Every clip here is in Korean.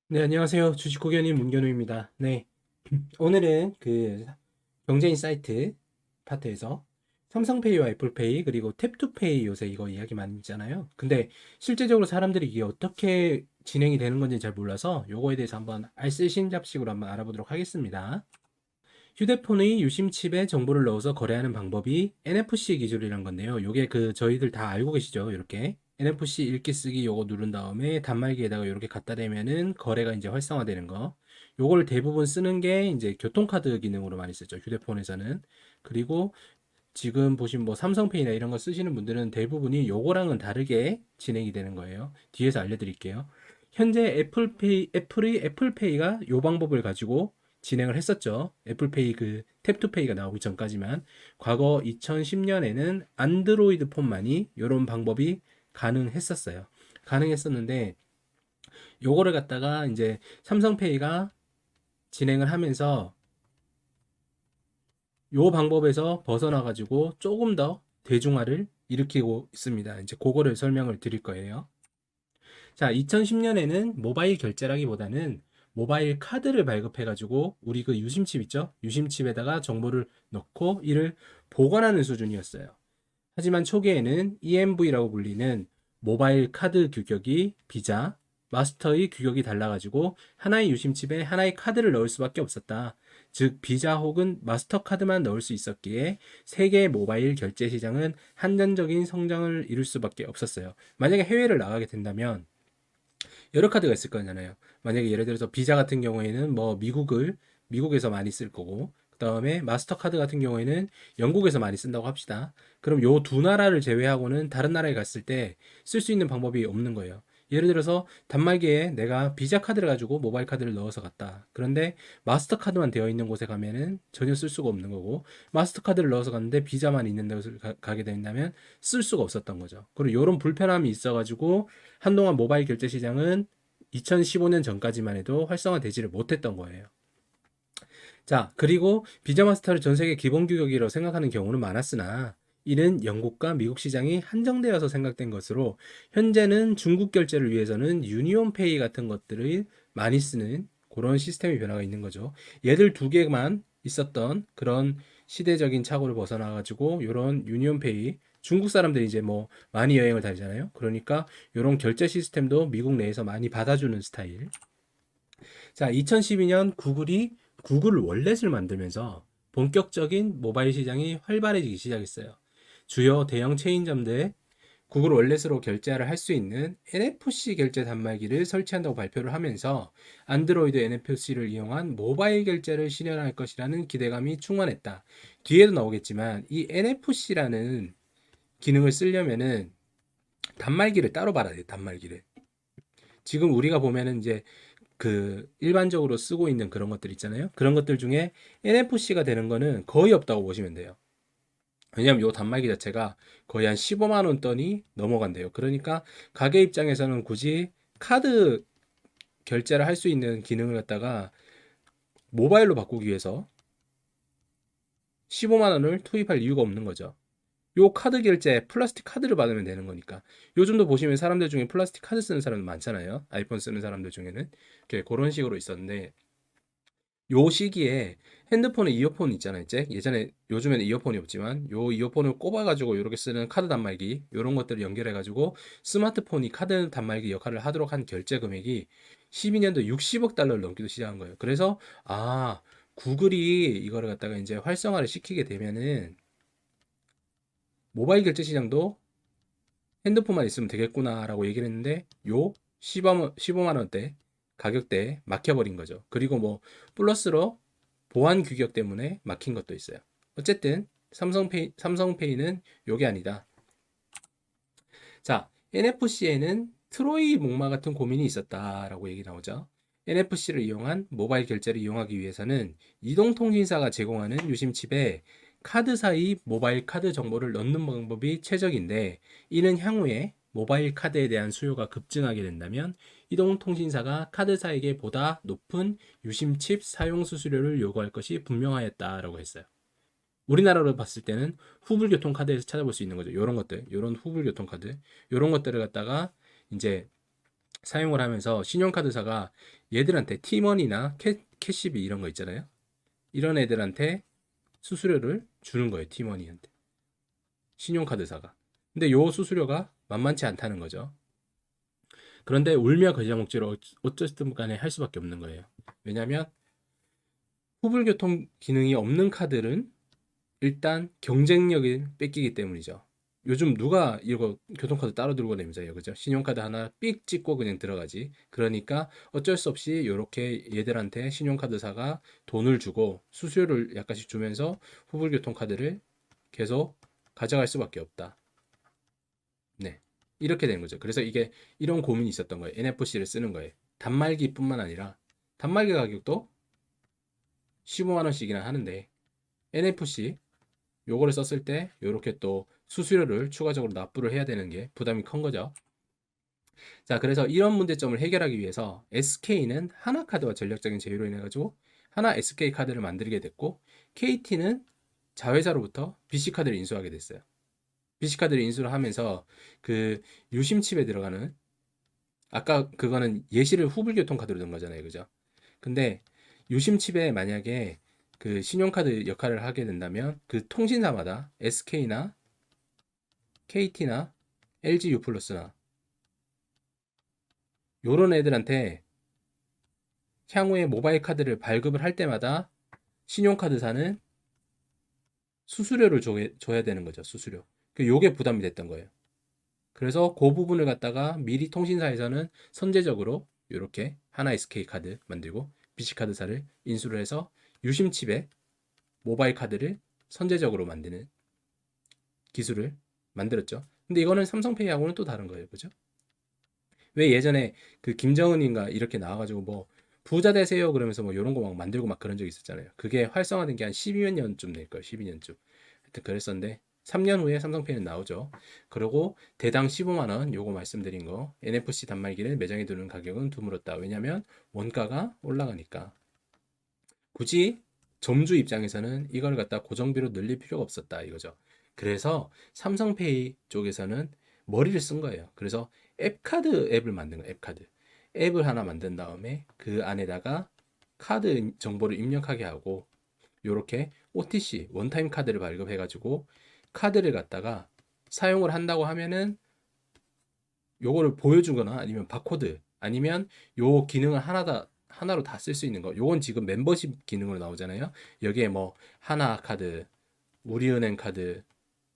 네, 안녕하세요. 주식고견인 문견우입니다. 네, 오늘은 그 경제인 사이트 파트에서 삼성페이와 애플페이 그리고 탭투페이 요새 이거 이야기 많이 있잖아요. 근데 실제적으로 사람들이 이게 어떻게 진행이 되는 건지 잘 몰라서 요거에 대해서 한번 알쓸신잡식으로 한번 알아보도록 하겠습니다. 휴대폰의 유심 칩에 정보를 넣어서 거래하는 방법이 NFC 기술이란 건데요. 요게 저희들 다 알고 계시죠? 이렇게 NFC 읽기 쓰기 요거 누른 다음에 단말기에다가 이렇게 갖다 대면은 거래가 이제 활성화되는 거. 요걸 대부분 쓰는 게 이제 교통카드 기능으로 많이 쓰죠. 휴대폰에서는. 그리고 지금 보신 뭐 삼성페이나 이런 거 쓰시는 분들은 대부분이 요거랑은 다르게 진행이 되는 거예요. 뒤에서 알려드릴게요. 현재 애플의 애플페이가 요 방법을 가지고 진행을 했었죠. 애플페이 탭투페이가 나오기 전까지만. 과거 2010년에는 안드로이드 폰만이 요런 방법이 가능했었어요. 가능했었는데 요거를 갖다가 이제 삼성페이가 진행을 하면서 요 방법에서 벗어나 가지고 조금 더 대중화를 일으키고 있습니다. 이제 그거를 설명을 드릴 거예요. 자, 2010년에는 모바일 결제라기보다는 모바일 카드를 발급해 가지고 우리 그 유심칩 있죠? 유심칩에다가 정보를 넣고 이를 보관하는 수준이었어요. 하지만 초기에는 EMV라고 불리는 모바일 카드 규격이 비자, 마스터의 규격이 달라가지고 하나의 유심칩에 하나의 카드를 넣을 수밖에 없었다. 즉 비자 혹은 마스터카드만 넣을 수 있었기에 세계 모바일 결제 시장은 한전적인 성장을 이룰 수밖에 없었어요. 만약에 해외를 나가게 된다면 여러 카드가 있을 거잖아요. 만약에 예를 들어서 비자 같은 경우에는 뭐 미국에서 많이 쓸 거고, 그 다음에 마스터카드 같은 경우에는 영국에서 많이 쓴다고 합시다. 그럼 요 두 나라를 제외하고는 다른 나라에 갔을 때 쓸 수 있는 방법이 없는 거예요. 예를 들어서 단말기에 내가 비자 카드를 가지고 모바일 카드를 넣어서 갔다. 그런데 마스터카드만 되어 있는 곳에 가면은 전혀 쓸 수가 없는 거고, 마스터카드를 넣어서 갔는데 비자만 있는 곳을 가게 된다면 쓸 수가 없었던 거죠. 그리고 이런 불편함이 있어가지고 한동안 모바일 결제 시장은 2015년 전까지만 해도 활성화되지를 못했던 거예요. 자, 그리고 비자 마스터를 전 세계 기본 규격이라고 생각하는 경우는 많았으나 이는 영국과 미국 시장이 한정되어서 생각된 것으로 현재는 중국 결제를 위해서는 유니온페이 같은 것들을 많이 쓰는 그런 시스템의 변화가 있는 거죠. 얘들 두 개만 있었던 그런 시대적인 착오를 벗어나 가지고 이런 유니온페이 중국 사람들이 이제 뭐 많이 여행을 다니잖아요. 그러니까 이런 결제 시스템도 미국 내에서 많이 받아주는 스타일. 자, 2012년 구글이 구글 월렛을 만들면서 본격적인 모바일 시장이 활발해지기 시작했어요. 주요 대형 체인점들에 구글 월렛으로 결제를 할 수 있는 NFC 결제 단말기를 설치한다고 발표를 하면서 안드로이드 NFC를 이용한 모바일 결제를 실현할 것이라는 기대감이 충만했다. 뒤에도 나오겠지만 이 NFC라는 기능을 쓰려면은 단말기를 따로 받아야 돼요. 단말기를. 지금 우리가 보면은 이제 일반적으로 쓰고 있는 그런 것들 있잖아요. 그런 것들 중에 NFC가 되는 거는 거의 없다고 보시면 돼요. 왜냐면 요 단말기 자체가 거의 한 15만 원 돈이 넘어간대요. 그러니까 가게 입장에서는 굳이 카드 결제를 할 수 있는 기능을 갖다가 모바일로 바꾸기 위해서 15만 원을 투입할 이유가 없는 거죠. 요 카드 결제 플라스틱 카드를 받으면 되는 거니까. 요즘도 보시면 사람들 중에 플라스틱 카드 쓰는 사람 많잖아요. 아이폰 쓰는 사람들 중에는. 이렇게 그런 식으로 있었는데 요 시기에 핸드폰에 이어폰 있잖아요. 이제 예전에 요즘에는 이어폰이 없지만 요 이어폰을 꼽아가지고 이렇게 쓰는 카드 단말기 이런 것들을 연결해가지고 스마트폰이 카드 단말기 역할을 하도록 한 결제 금액이 12년도 60억 달러를 넘기도 시작한 거예요. 그래서 구글이 이거를 갖다가 이제 활성화를 시키게 되면은 모바일 결제 시장도 핸드폰만 있으면 되겠구나라고 얘기를 했는데 요 15만 원대 가격대에 막혀버린 거죠. 그리고 뭐 플러스로 보안 규격 때문에 막힌 것도 있어요. 어쨌든 삼성페이는 요게 아니다. 자, NFC에는 트로이 목마 같은 고민이 있었다라고 얘기 나오죠. NFC를 이용한 모바일 결제를 이용하기 위해서는 이동통신사가 제공하는 유심칩에 카드사의 모바일 카드 정보를 넣는 방법이 최적인데 이는 향후에 모바일 카드에 대한 수요가 급증하게 된다면 이동통신사가 카드사에게 보다 높은 유심칩 사용 수수료를 요구할 것이 분명하였다라고 했어요. 우리나라로 봤을 때는 후불교통 카드에서 찾아볼 수 있는 거죠. 요런 것들, 요런 후불교통 카드, 요런 것들을 갖다가 이제 사용을 하면서 신용카드사가 얘들한테 티머니나 캐시비 이런 거 있잖아요. 이런 애들한테 수수료를 주는 거예요. 티머니한테. 신용카드사가. 근데 요 수수료가 만만치 않다는 거죠. 그런데 울며 겨자 먹기로 어쨌든 간에 할 수밖에 없는 거예요. 왜냐하면 후불교통 기능이 없는 카드는 일단 경쟁력이 뺏기기 때문이죠. 요즘 누가 이거 교통카드 따로 들고 다니면서요, 그죠? 신용카드 하나 삑 찍고 그냥 들어가지. 그러니까 어쩔 수 없이 이렇게 얘들한테 신용카드사가 돈을 주고 수수료를 약간씩 주면서 후불교통카드를 계속 가져갈 수밖에 없다. 네. 이렇게 되는 거죠. 그래서 이게 이런 고민이 있었던 거예요. NFC를 쓰는 거예요. 단말기뿐만 아니라 단말기 가격도 15만 원씩이나 하는데 NFC 요거를 썼을 때 요렇게 또 수수료를 추가적으로 납부를 해야 되는 게 부담이 큰 거죠. 자, 그래서 이런 문제점을 해결하기 위해서 SK는 하나카드와 전략적인 제휴로 인해 가지고 하나 SK 카드를 만들게 됐고 KT는 자회사로부터 BC카드를 인수하게 됐어요. BC카드를 인수를 하면서 그 유심칩에 들어가는 아까 그거는 예시를 후불교통카드로 든 거잖아요. 그죠? 근데 유심칩에 만약에 그 신용카드 역할을 하게 된다면 그 통신사마다 SK나 KT나 LG U+나 요런 애들한테 향후에 모바일 카드를 발급을 할 때마다 신용카드사는 수수료를 줘야 되는 거죠. 수수료. 요게 부담이 됐던 거예요. 그래서 그 부분을 갖다가 미리 통신사에서는 선제적으로 이렇게 하나 SK 카드 만들고 BC카드사를 인수를 해서 유심칩에 모바일 카드를 선제적으로 만드는 기술을 만들었죠. 근데 이거는 삼성페이하고는 또 다른 거예요. 그죠? 왜 예전에 그 김정은인가 이렇게 나와가지고 뭐 부자 되세요 그러면서 뭐 이런 거 막 만들고 막 그런 적 있었잖아요. 그게 활성화된 게 한 12년쯤 될 거예요. 12년쯤. 하여튼 그랬었는데 3년 후에 삼성페이는 나오죠. 그리고 대당 15만 원 요거 말씀드린 거 NFC 단말기를 매장에 두는 가격은 드물었다. 왜냐면 원가가 올라가니까. 굳이 점주 입장에서는 이걸 갖다 고정비로 늘릴 필요가 없었다 이거죠. 그래서 삼성페이 쪽에서는 머리를 쓴 거예요. 그래서 앱카드 앱을 만든 거예요. 앱카드. 앱을 하나 만든 다음에 그 안에다가 카드 정보를 입력하게 하고 요렇게 OTC 원타임 카드를 발급해 가지고 카드를 갖다가 사용을 한다고 하면은 요거를 보여주거나 아니면 바코드 아니면 요 기능을 하나로 다 쓸 수 있는 거. 요건 지금 멤버십 기능으로 나오잖아요. 여기에 뭐 하나 카드, 우리은행 카드,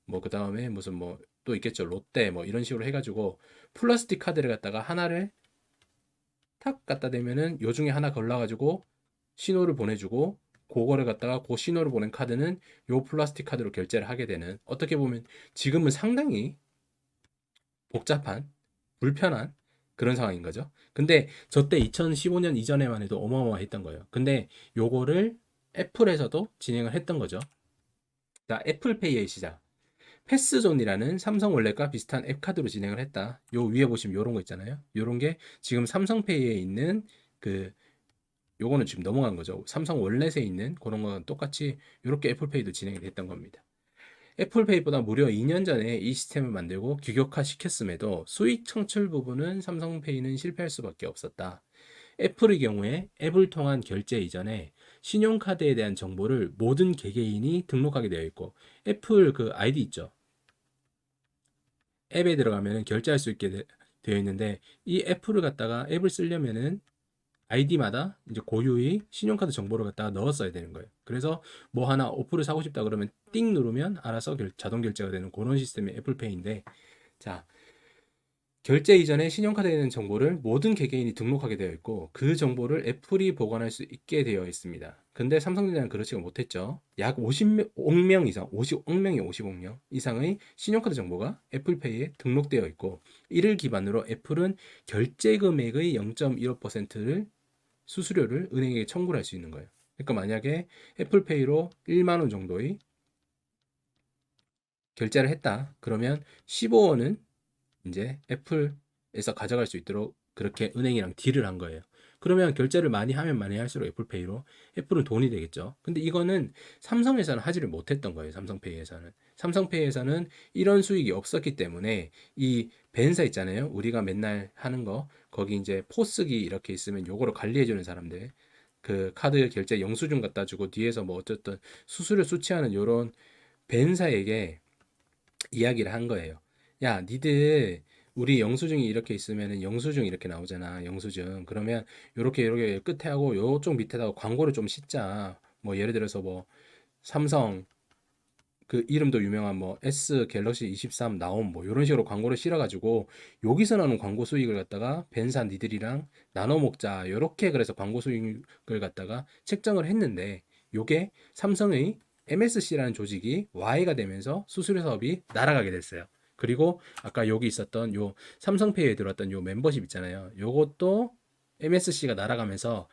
뭐 그다음에 무슨 뭐 또 있겠죠. 롯데 뭐 이런 식으로 해가지고 플라스틱 카드를 갖다가 하나를 탁 갖다 대면은 요 중에 하나 걸러가지고 신호를 보내주고 그거를 갖다가 그 신호를 보낸 카드는 요 플라스틱 카드로 결제를 하게 되는 어떻게 보면 지금은 상당히 복잡한 불편한 그런 상황인 거죠. 근데 저 때 2015년 이전에만 해도 어마어마했던 거예요. 근데 요거를 애플에서도 진행을 했던 거죠. 자, 애플페이의 시작. 패스존이라는 삼성 월렛과 비슷한 앱 카드로 진행을 했다. 요 위에 보시면 요런 거 있잖아요. 요런 게 지금 삼성페이에 있는 그 요거는 지금 넘어간 거죠. 삼성 월렛에 있는 그런 거는 똑같이 이렇게 애플페이도 진행이 됐던 겁니다. 애플페이보다 무려 2년 전에 이 시스템을 만들고 규격화 시켰음에도 수익 창출 부분은 삼성페이는 실패할 수밖에 없었다. 애플의 경우에 앱을 통한 결제 이전에 신용카드에 대한 정보를 모든 개개인이 등록하게 되어 있고 애플 그 아이디 있죠. 앱에 들어가면 결제할 수 있게 되어 있는데 이 애플을 갖다가 앱을 쓰려면은 아이디마다 이제 고유의 신용카드 정보를 갖다가 넣었어야 되는 거예요. 그래서 뭐 하나 어플을 사고 싶다 그러면 띵 누르면 알아서 자동 결제가 되는 그런 시스템의 애플페이인데 자, 결제 이전에 신용카드에 있는 정보를 모든 개개인이 등록하게 되어 있고 그 정보를 애플이 보관할 수 있게 되어 있습니다. 근데 삼성전자는 그렇지가 못했죠. 약 50억 명 이상, 50억 명이 50억 명 이상의 신용카드 정보가 애플페이에 등록되어 있고 이를 기반으로 애플은 결제 금액의 0.15%를 수수료를 은행에게 청구를 할 수 있는 거예요. 그러니까 만약에 애플페이로 1만 원 정도의 결제를 했다. 그러면 15원은 이제 애플에서 가져갈 수 있도록 그렇게 은행이랑 딜을 한 거예요. 그러면 결제를 많이 하면 많이 할수록 애플페이로 애플은 돈이 되겠죠. 근데 이거는 삼성에서는 하지를 못했던 거예요. 삼성페이에서는 이런 수익이 없었기 때문에 이 벤사 있잖아요. 우리가 맨날 하는 거 거기 이제 포스기 이렇게 있으면 요거를 관리해 주는 사람들, 그 카드 결제 영수증 갖다 주고 뒤에서 뭐 어쨌든 수수료 수취하는 요런 벤사에게 이야기를 한 거예요. 야, 니들 우리 영수증이 이렇게 있으면은 영수증 이렇게 나오잖아. 영수증. 그러면 요렇게 끝에 하고 요쪽 밑에다가 광고를 좀 싣자. 뭐 예를 들어서 뭐 삼성 그 이름도 유명한 뭐 S 갤럭시 23 나옴 뭐 이런 식으로 광고를 실어가지고 여기서 나오는 광고 수익을 갖다가 벤사 니들이랑 나눠 먹자 요렇게 그래서 광고 수익을 갖다가 책정을 했는데 요게 삼성의 MSC라는 조직이 Y가 되면서 수수료 사업이 날아가게 됐어요. 그리고 아까 여기 있었던 요 삼성페이에 들어왔던 요 멤버십 있잖아요. 요것도 MSC가 날아가면서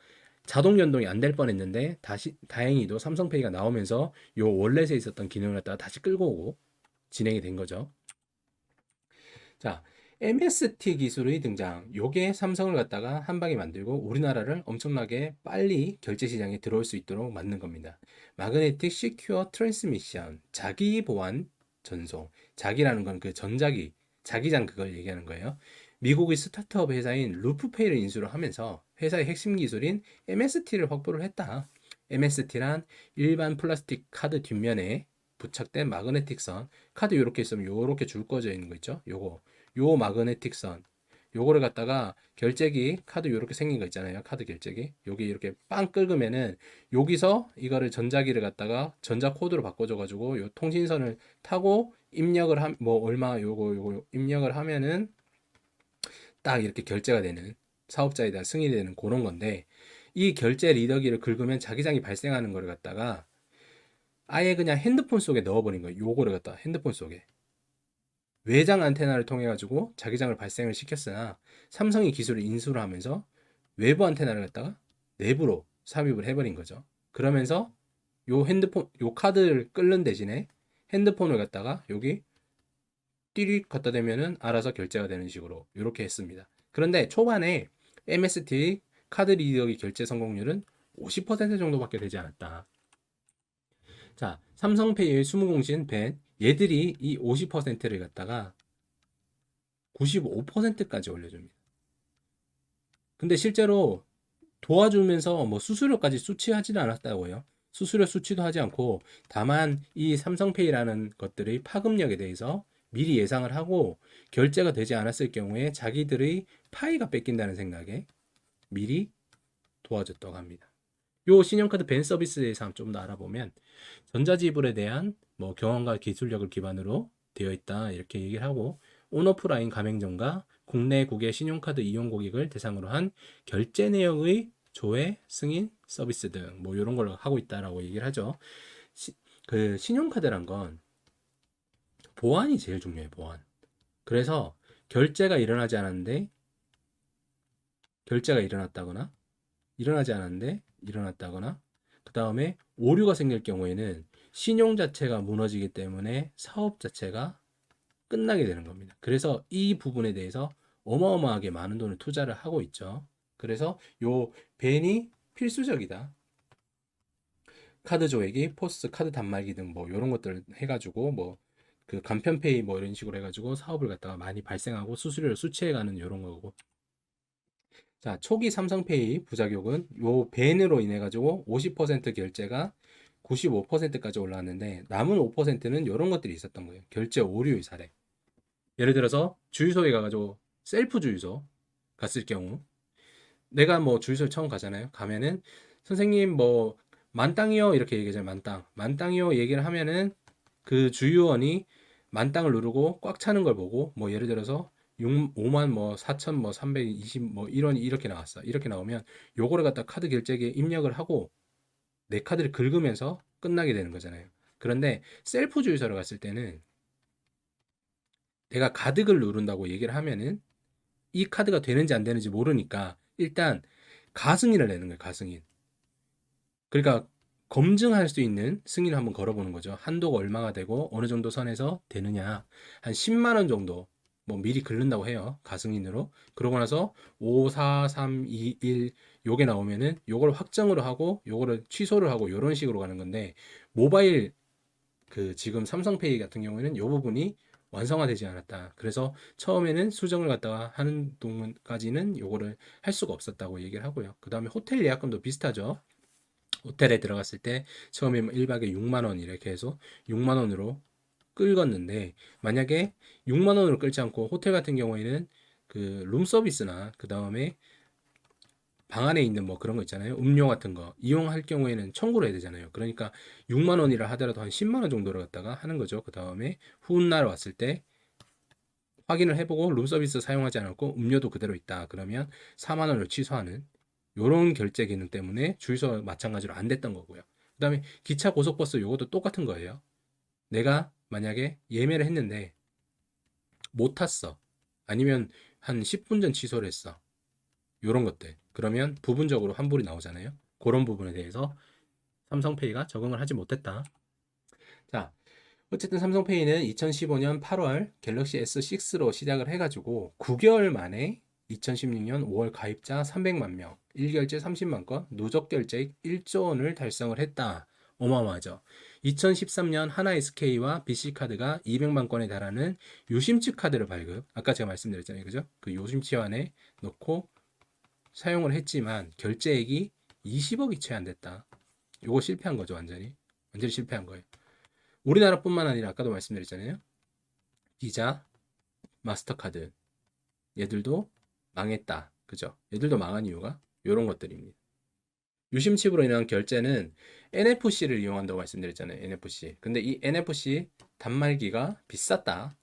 자동 연동이 안 될 뻔했는데 다시 다행히도 삼성페이가 나오면서 요 월렛에 있었던 기능을 갖다가 다시 끌고 오고 진행이 된 거죠. 자, MST 기술의 등장. 요게 삼성을 갖다가 한 방에 만들고 우리나라를 엄청나게 빨리 결제 시장에 들어올 수 있도록 만든 겁니다. 마그네틱 시큐어 트랜스미션, 자기 보안 전송. 자기라는 건 그 전자기, 자기장 그걸 얘기하는 거예요. 미국의 스타트업 회사인 루프페이를 인수를 하면서 회사의 핵심 기술인 MST를 확보를 했다. MST란 일반 플라스틱 카드 뒷면에 부착된 마그네틱 선, 카드 이렇게 있으면 요렇게 줄 꺼져 있는 거 있죠? 요 마그네틱 선, 요거를 갖다가 결제기 카드 요렇게 생긴 거 있잖아요. 카드 결제기. 여기 이렇게 빵 긁으면은 여기서 이거를 전자기를 갖다가 전자 코드로 바꿔줘 가지고 요 통신선을 타고 입력을 뭐 얼마 요거 입력을 하면은 딱 이렇게 결제가 되는, 사업자에 대한 승인이 되는 그런 건데, 이 결제 리더기를 긁으면 자기장이 발생하는 거를 갖다가 아예 그냥 핸드폰 속에 넣어버린 거예요. 요거를 갖다 핸드폰 속에 외장 안테나를 통해 가지고 자기장을 발생을 시켰으나 삼성이 기술을 인수를 하면서 외부 안테나를 갖다가 내부로 삽입을 해버린 거죠. 그러면서 요 핸드폰 요 카드를 끓는 대신에 핸드폰을 갖다가 여기 띠릭 갖다 대면은 알아서 결제가 되는 식으로 이렇게 했습니다. 그런데 초반에 MST 카드 리더기 결제 성공률은 50% 정도밖에 되지 않았다. 자, 삼성페이의 수무공신 벤, 얘들이 이 50%를 갖다가 95%까지 올려줍니다. 근데 실제로 도와주면서 뭐 수수료까지 수취하지는 않았다고요. 수수료 수취도 하지 않고 다만 이 삼성페이라는 것들의 파급력에 대해서 미리 예상을 하고 결제가 되지 않았을 경우에 자기들의 파이가 뺏긴다는 생각에 미리 도와줬다고 합니다. 요 신용카드 벤 서비스에 대해서 좀 더 알아보면 전자지불에 대한 뭐 경험과 기술력을 기반으로 되어 있다 이렇게 얘기를 하고 온오프라인 가맹점과 국내국의 신용카드 이용 고객을 대상으로 한 결제 내역의 조회, 승인, 서비스 등 뭐 이런 걸 하고 있다라고 얘기를 하죠. 그 신용카드란 건 보안이 제일 중요해요. 보안. 그래서 결제가 일어나지 않았는데 결제가 일어났다거나 일어나지 않았는데 일어났다거나 그 다음에 오류가 생길 경우에는 신용 자체가 무너지기 때문에 사업 자체가 끝나게 되는 겁니다. 그래서 이 부분에 대해서 어마어마하게 많은 돈을 투자를 하고 있죠. 그래서 요 벤이 필수적이다. 카드 조회기, 포스, 카드 단말기 등 뭐 이런 것들 해가지고 뭐 그 간편페이 뭐 이런 식으로 해가지고 사업을 갖다가 많이 발생하고 수수료를 수취해가는 이런 거고. 자, 초기 삼성페이 부작용은 요 벤으로 인해 가지고 50% 결제가 95%까지 올라왔는데 남은 5%는 이런 것들이 있었던 거예요. 결제 오류의 사례. 예를 들어서 주유소에 가가지고 셀프 주유소 갔을 경우 내가 뭐 주유소를 처음 가잖아요. 가면은 선생님 뭐 만땅이요 이렇게 얘기하잖아요. 만땅이요 얘기를 하면은 그 주유원이 만땅을 누르고 꽉 차는 걸 보고 뭐 예를 들어서 5만 뭐 4천 뭐 320 뭐 이렇게 나왔어. 이렇게 나오면 요거를 갖다 카드 결제기에 입력을 하고 내 카드를 긁으면서 끝나게 되는 거잖아요. 그런데 셀프 주유소를 갔을 때는 내가 가득을 누른다고 얘기를 하면은 이 카드가 되는지 안 되는지 모르니까 일단 가승인을 내는 거예요. 가승인. 그러니까 검증할 수 있는 승인을 한번 걸어보는 거죠. 한도가 얼마가 되고 어느 정도 선에서 되느냐. 한 10만 원 정도 뭐 미리 긁는다고 해요. 가승인으로. 그러고 나서 5, 4, 3, 2, 1 요게 나오면은 요걸 확정으로 하고 요거를 취소를 하고 요런 식으로 가는 건데 모바일 그 지금 삼성페이 같은 경우에는 요 부분이 완성화되지 않았다. 그래서 처음에는 수정을 갖다가 하는 동안까지는 요거를 할 수가 없었다고 얘기를 하고요. 그 다음에 호텔 예약금도 비슷하죠. 호텔에 들어갔을 때 처음에 1박에 6만 원 이렇게 해서 6만 원으로 끌었는데 만약에 6만 원으로 끌지 않고 호텔 같은 경우에는 그 룸 서비스나 그 다음에 방 안에 있는 뭐 그런 거 있잖아요. 음료 같은 거 이용할 경우에는 청구를 해야 되잖아요. 그러니까 6만 원이라 하더라도 한 10만 원 정도를 갖다가 하는 거죠. 그 다음에 훗날 왔을 때 확인을 해보고 룸서비스 사용하지 않았고 음료도 그대로 있다. 그러면 4만 원을 취소하는 요런 결제 기능 때문에 주유소 마찬가지로 안 됐던 거고요. 그 다음에 기차 고속버스 요것도 똑같은 거예요. 내가 만약에 예매를 했는데 못 탔어. 아니면 한 10분 전 취소를 했어. 요런 것들. 그러면 부분적으로 환불이 나오잖아요. 그런 부분에 대해서 삼성페이가 적응을 하지 못했다. 자, 어쨌든 삼성페이는 2015년 8월 갤럭시 S6로 시작을 해가지고 9개월 만에 2016년 5월 가입자 300만 명, 1결제 30만 건, 누적 결제액 1조 원을 달성을 했다. 어마어마하죠. 2013년 하나SK와 BC카드가 200만 건에 달하는 요심치 카드를 발급. 아까 제가 말씀드렸잖아요. 그죠? 그 요심치 안에 넣고 사용을 했지만 결제액이 20억이 채 안 됐다. 요거 실패한 거죠, 완전히. 완전히 실패한 거예요. 우리나라뿐만 아니라 아까도 말씀드렸잖아요. 비자, 마스터카드 얘들도 망했다. 그죠? 얘들도 망한 이유가 이런 것들입니다. 유심칩으로 인한 결제는 NFC를 이용한다고 말씀드렸잖아요. NFC. 근데 이 NFC 단말기가 비쌌다.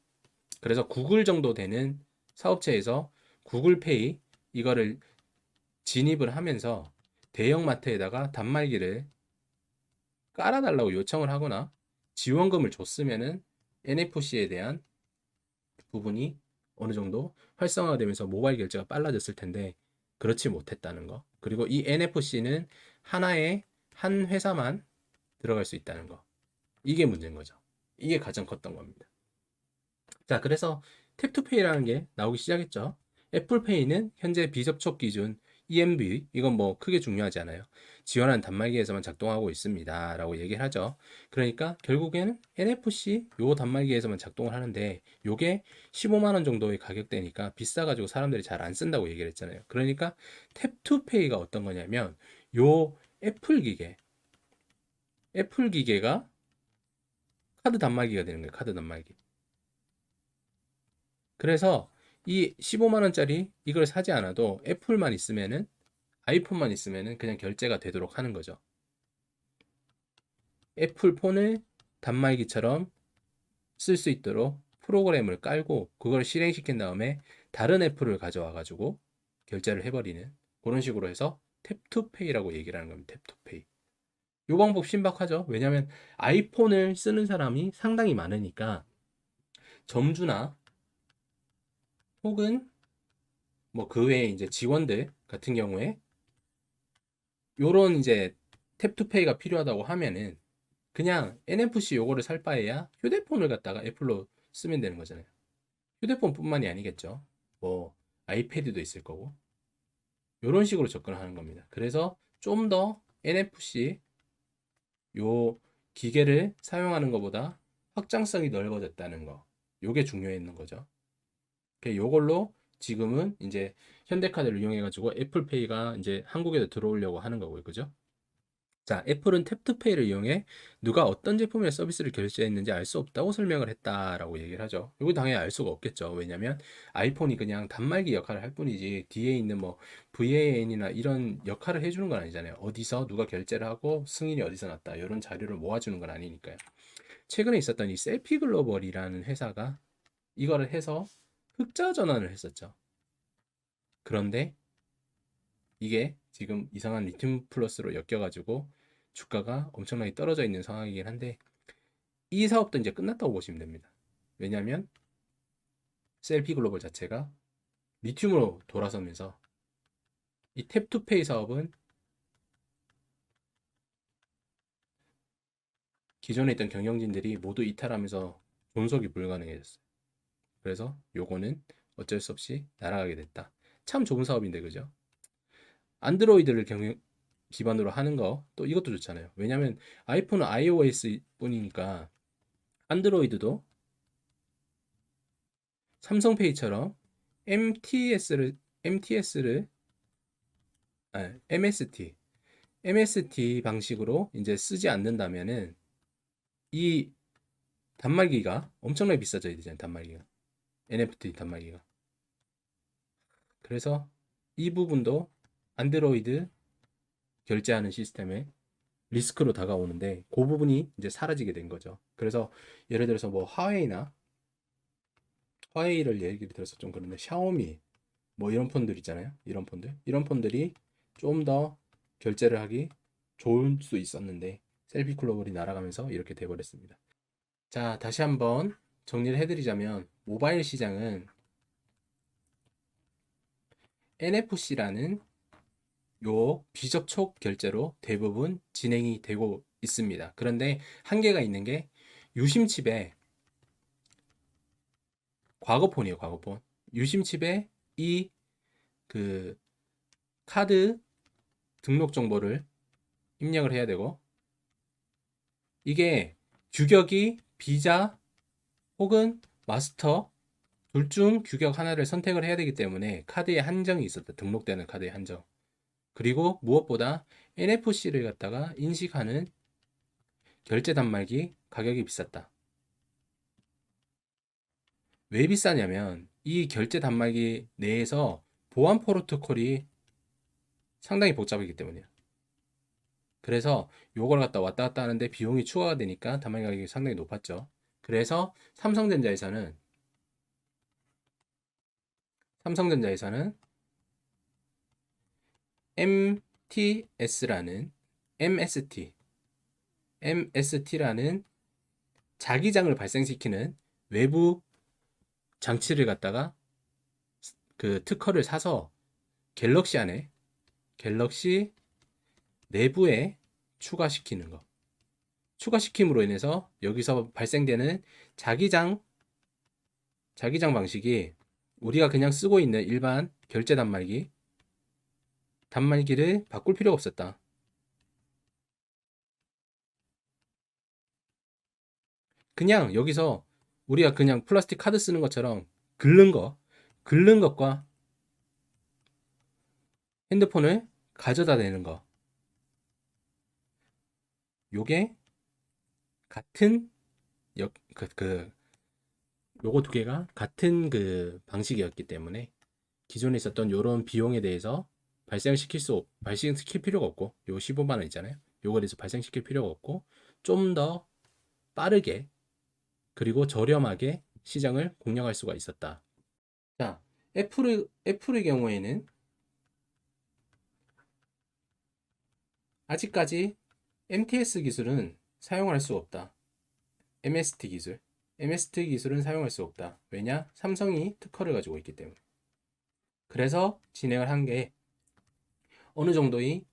그래서 구글 정도 되는 사업체에서 구글페이 이거를 진입을 하면서 대형마트에다가 단말기를 깔아달라고 요청을 하거나 지원금을 줬으면은 NFC에 대한 부분이 어느 정도 활성화가 되면서 모바일 결제가 빨라졌을 텐데 그렇지 못했다는 거. 그리고 이 NFC는 하나의 한 회사만 들어갈 수 있다는 거. 이게 문제인 거죠. 이게 가장 컸던 겁니다. 자, 그래서 탭투페이라는 게 나오기 시작했죠. 애플페이는 현재 비접촉 기준 EMV, 이건 뭐 크게 중요하지 않아요. 지원한 단말기에서만 작동하고 있습니다. 라고 얘기를 하죠. 그러니까 결국에는 NFC 요 단말기에서만 작동을 하는데 요게 15만 원 정도의 가격대니까 비싸가지고 사람들이 잘 안 쓴다고 얘기를 했잖아요. 그러니까 탭투페이가 어떤 거냐면 요 애플 기계가 카드 단말기가 되는 거예요. 카드 단말기. 그래서 이 15만 원짜리 이걸 사지 않아도 애플만 있으면은 아이폰만 있으면은 그냥 결제가 되도록 하는 거죠. 애플 폰을 단말기처럼 쓸 수 있도록 프로그램을 깔고 그걸 실행시킨 다음에 다른 애플을 가져와 가지고 결제를 해버리는 그런 식으로 해서 탭투페이라고 얘기를 하는 겁니다. 탭투페이. 이 방법 신박하죠. 왜냐하면 아이폰을 쓰는 사람이 상당히 많으니까 점주나 혹은 뭐 그 외에 이제 직원들 같은 경우에 요런 이제 탭투페이가 필요하다고 하면은 그냥 NFC 요거를 살 바에야 휴대폰을 갖다가 애플로 쓰면 되는 거잖아요. 휴대폰뿐만이 아니겠죠. 뭐 아이패드도 있을 거고 요런 식으로 접근하는 겁니다. 그래서 좀 더 NFC 요 기계를 사용하는 것보다 확장성이 넓어졌다는 거. 요게 중요했는 거죠. 요걸로 지금은 이제 현대카드를 이용해 가지고 애플페이가 이제 한국에도 들어오려고 하는 거고요. 그죠? 자, 애플은 탭투페이를 이용해 누가 어떤 제품이나 서비스를 결제했는지 알 수 없다고 설명을 했다라고 얘기를 하죠. 이거 당연히 알 수가 없겠죠. 왜냐면 아이폰이 그냥 단말기 역할을 할 뿐이지 뒤에 있는 뭐 VAN이나 이런 역할을 해주는 건 아니잖아요. 어디서 누가 결제를 하고 승인이 어디서 났다 이런 자료를 모아주는 건 아니니까요. 최근에 있었던 이 셀피 글로벌이라는 회사가 이거를 해서 흑자 전환을 했었죠. 그런데 이게 지금 이상한 리튬 플러스로 엮여가지고 주가가 엄청나게 떨어져 있는 상황이긴 한데 이 사업도 이제 끝났다고 보시면 됩니다. 왜냐하면 셀피 글로벌 자체가 리튬으로 돌아서면서 이 탭투페이 사업은 기존에 있던 경영진들이 모두 이탈하면서 존속이 불가능해졌어요. 그래서 요거는 어쩔 수 없이 날아가게 됐다. 참 좋은 사업인데 그죠? 안드로이드를 기반으로 하는 거 또 이것도 좋잖아요. 왜냐면 아이폰은 iOS 뿐이니까 안드로이드도 삼성페이처럼 MTS를 MST 방식으로 이제 쓰지 않는다면은 이 단말기가 엄청나게 비싸져야 되잖아요. 단말기가 NFT 단말기가. 그래서 이 부분도 안드로이드 결제하는 시스템에 리스크로 다가오는데 그 부분이 이제 사라지게 된 거죠. 그래서 예를 들어서 뭐 화웨이를 얘기를 들어서 좀 그런데 샤오미 뭐 이런 폰들 있잖아요. 이런 폰들이 좀 더 결제를 하기 좋을 수 있었는데 셀피 클로벌이 날아가면서 이렇게 돼버렸습니다. 자, 다시 한번 정리를 해드리자면 모바일 시장은 NFC라는 요 비접촉 결제로 대부분 진행이 되고 있습니다. 그런데 한계가 있는 게 유심칩에 과거폰이에요, 과거폰. 유심칩에 이 그 카드 등록 정보를 입력을 해야 되고 이게 규격이 비자 혹은 마스터 둘 중 규격 하나를 선택을 해야 되기 때문에 카드에 한정이 있었다. 등록되는 카드에 한정. 그리고 무엇보다 NFC를 갖다가 인식하는 결제 단말기 가격이 비쌌다. 왜 비싸냐면 이 결제 단말기 내에서 보안 프로토콜이 상당히 복잡하기 때문이에요. 그래서 요걸 갖다 왔다 갔다 하는데 비용이 추가가 되니까 단말기 가격이 상당히 높았죠. 그래서 삼성전자에서는 MTS라는 MST라는 자기장을 발생시키는 외부 장치를 갖다가 그 특허를 사서 갤럭시 내부에 추가시키는 거. 추가시킴으로 인해서 여기서 발생되는 자기장 방식이 우리가 그냥 쓰고 있는 일반 결제 단말기를 바꿀 필요가 없었다. 그냥 여기서 우리가 그냥 플라스틱 카드 쓰는 것처럼 긁는 것과 핸드폰을 가져다 대는 거. 요게 같은 요거 두 개가 같은 그 방식이었기 때문에 기존에 있었던 요런 비용에 대해서 발생시킬 필요가 없고 요 15만 원 있잖아요. 요거에 대해서 발생시킬 필요가 없고 좀 더 빠르게 그리고 저렴하게 시장을 공략할 수가 있었다. 자, 애플의 경우에는 아직까지 MTS 기술은 사용할 수 없다. MST 기술. MST 기술은 사용할 수 없다. 왜냐? 삼성이 특허를 가지고 있기 때문에. 그래서 진행을 한 게 어느 정도의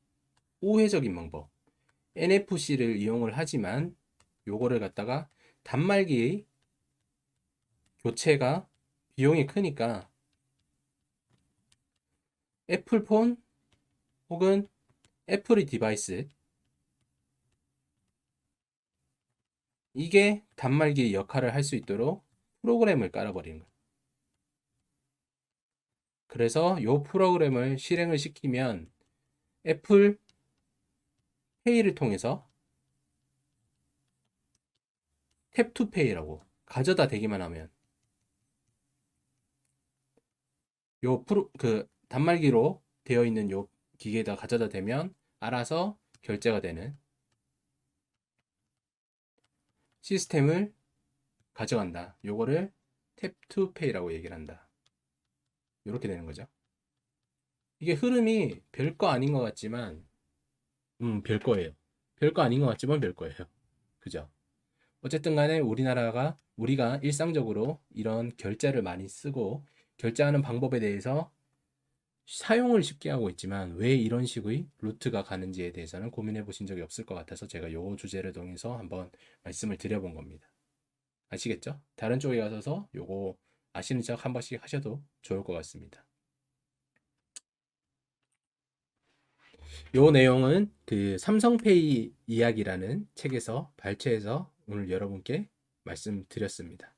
우회적인 방법. NFC를 이용을 하지만 요거를 갖다가 단말기의 교체가 비용이 크니까 애플폰 혹은 애플의 디바이스 이게 단말기 역할을 할 수 있도록 프로그램을 깔아버리는 거예요. 그래서 이 프로그램을 실행을 시키면 애플 페이를 통해서 탭투페이라고 가져다 대기만 하면 그 단말기로 되어 있는 요 기계에다 가져다 대면 알아서 결제가 되는 시스템을 가져간다. 요거를 탭투페이라고 얘기를 한다. 이렇게 되는 거죠. 이게 흐름이 별거 아닌 것 같지만 별거예요. 별거 아닌 것 같지만 별거예요. 그죠? 어쨌든 간에 우리가 일상적으로 이런 결제를 많이 쓰고 결제하는 방법에 대해서 사용을 쉽게 하고 있지만 왜 이런 식의 루트가 가는지에 대해서는 고민해 보신 적이 없을 것 같아서 제가 이 주제를 통해서 한번 말씀을 드려본 겁니다. 아시겠죠? 다른 쪽에 가셔서 요거 아시는 척 한 번씩 하셔도 좋을 것 같습니다. 요 내용은 그 삼성페이 이야기라는 책에서 발췌해서 오늘 여러분께 말씀드렸습니다.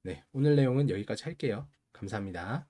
네, 오늘 내용은 여기까지 할게요. 감사합니다.